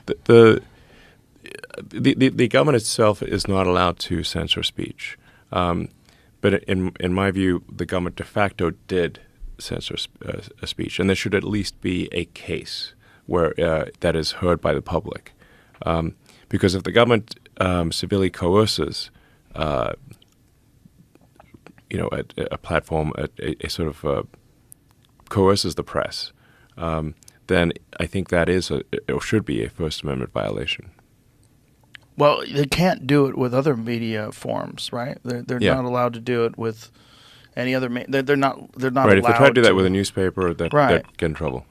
But the government itself is not allowed to censor speech. But in my view, the government de facto did censor a speech, and there should at least be a case where that is heard by the public. Because if the government severely coerces, a platform, a sort of coerces the press, then I think that is or should be a First Amendment violation. Well, they can't do it with other media forms, right? They're not allowed to do it with any other. They're not right, allowed. If they try to do that with a newspaper, they'd get in trouble.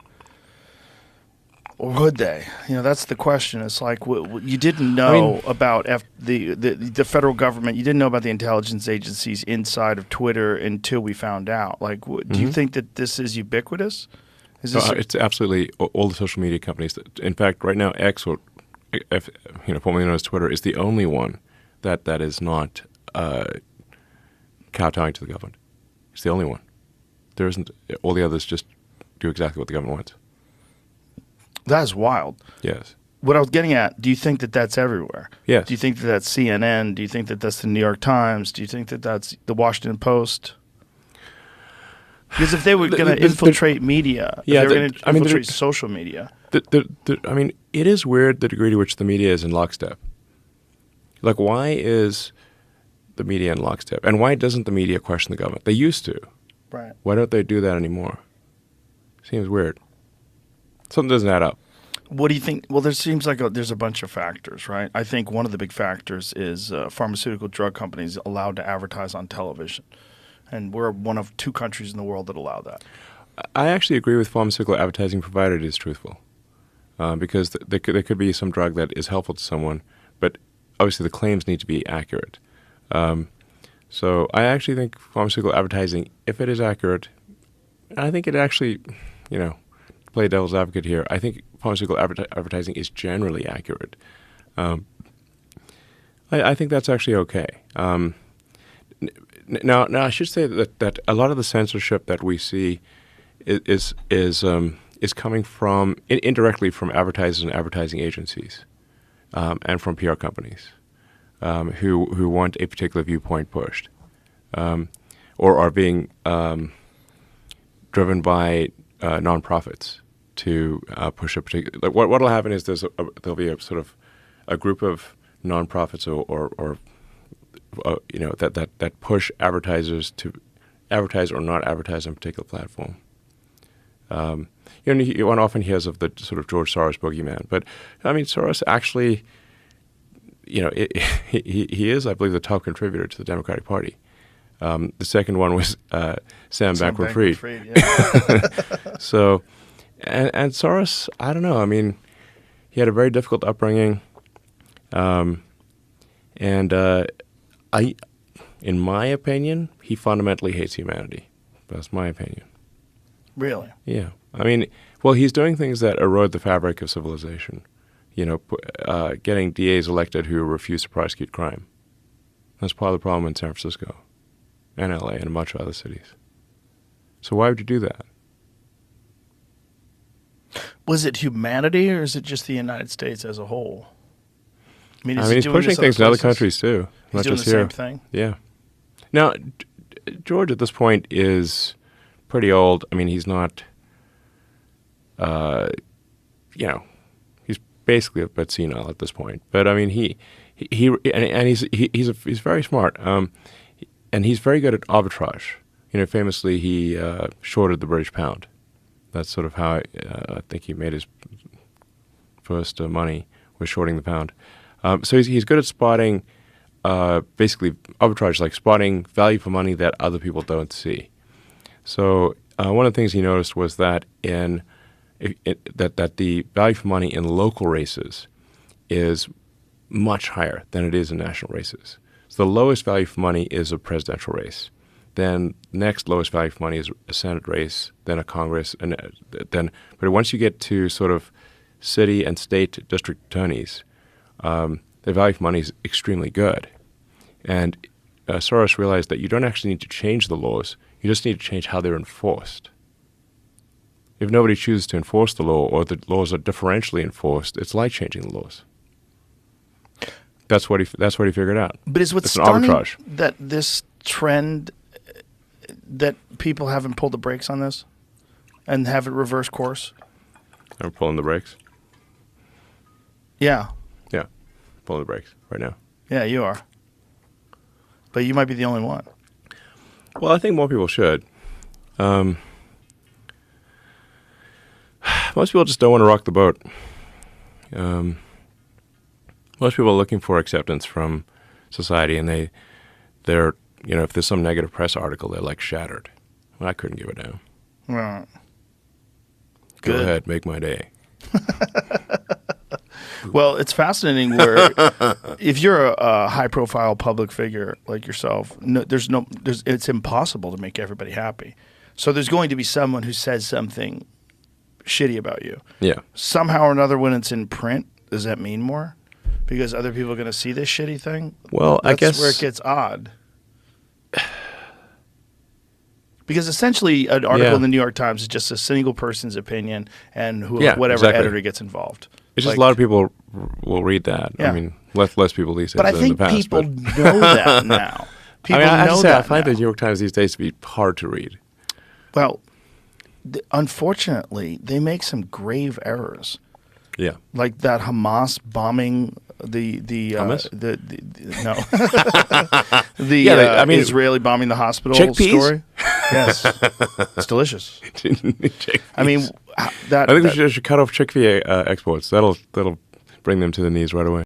Or would they? That's the question. It's like you didn't know about the federal government. You didn't know about the intelligence agencies inside of Twitter until we found out. Like, do you think that this is ubiquitous? It's absolutely all the social media companies. In fact, right now, X, or formerly known as Twitter, is the only one that is not kowtowing to the government. It's the only one. There isn't. All the others just do exactly what the government wants. That is wild. Yes. What I was getting at, do you think that that's everywhere? Yes. Do you think that that's CNN? Do you think that that's the New York Times? Do you think that that's the Washington Post? Because if they were going to infiltrate media, if they were going to infiltrate social media. It is weird the degree to which the media is in lockstep. Like, why is the media in lockstep? And why doesn't the media question the government? They used to. Right. Why don't they do that anymore? Seems weird. Something doesn't add up. What do you think? Well, there seems like there's a bunch of factors, right? I think one of the big factors is pharmaceutical drug companies allowed to advertise on television. And we're one of 2 countries in the world that allow that. I actually agree with pharmaceutical advertising, provided it is truthful. Because there could be some drug that is helpful to someone, but obviously the claims need to be accurate. So I actually think pharmaceutical advertising, if it is accurate, and I think it actually, to play devil's advocate here, I think pharmaceutical advertising is generally accurate. I think that's actually okay. Now I should say that a lot of the censorship that we see is coming from indirectly from advertisers and advertising agencies, and from PR companies, who want a particular viewpoint pushed, or are being driven by nonprofits to push a particular. What will happen is there'll be a sort of a group of nonprofits or that push advertisers to advertise or not advertise on a particular platform. One often hears of the sort of George Soros boogeyman, but Soros actually, he is, I believe, the top contributor to the Democratic Party. The second one was Sam Bankman-Fried. Yeah. So, and Soros, I don't know. He had a very difficult upbringing, in my opinion, he fundamentally hates humanity. That's my opinion. Really? Yeah. He's doing things that erode the fabric of civilization. Getting DAs elected who refuse to prosecute crime. That's part of the problem in San Francisco and LA and a bunch of other cities. So why would you do that? Was it humanity, or is it just the United States as a whole? He's pushing things in other countries too. He's doing the same thing? Yeah. Now, George at this point is pretty old. He's not, he's basically a bit senile at this point. But he's very smart. And he's very good at arbitrage. Famously, he shorted the British pound. That's sort of how I think he made his first money, was shorting the pound. So he's good at spotting, basically arbitrage, like spotting value for money that other people don't see. So one of the things he noticed was that that the value for money in local races is much higher than it is in national races. So the lowest value for money is a presidential race. Then next lowest value for money is a Senate race, then a Congress, and but once you get to sort of city and state district attorneys, the value for money is extremely good. And Soros realized that you don't actually need to change the laws, you just need to change how they're enforced. If nobody chooses to enforce the law, or the laws are differentially enforced, it's like changing the laws. That's what he figured out. But is what's It's an stunning arbitrage. that this trend, that people haven't pulled the brakes on this and have it reverse course? I'm pulling the brakes. Yeah. Yeah, pulling the brakes right now. Yeah, you are. But you might be the only one. Well, I think more people should. Most people just don't want to rock the boat. Most people are looking for acceptance from society, and they're if there's some negative press article, they're like shattered. Well, I couldn't give it down. Right. Go Good. ahead, make my day. Well, it's fascinating where if you're a high-profile public figure like yourself, it's impossible to make everybody happy. So there's going to be someone who says something shitty about you. Yeah. Somehow or another, when it's in print, does that mean more? Because other people are going to see this shitty thing? Well, I guess That's where it gets odd. Because essentially, an article in the New York Times is just a single person's opinion, and whatever exactly. editor gets involved. It's just a lot of people will read that. Yeah. I mean, less people these days But I than in the think past. people know that now. People I know say, that I find now. the New York Times these days to be hard to read. Well, unfortunately, they make some grave errors. Yeah. Like that Hamas bombing the Hummus? Israeli bombing the hospital chickpeas? story. Yes, it's delicious. I mean, I think we should cut off chickpea exports. That'll bring them to the knees right away.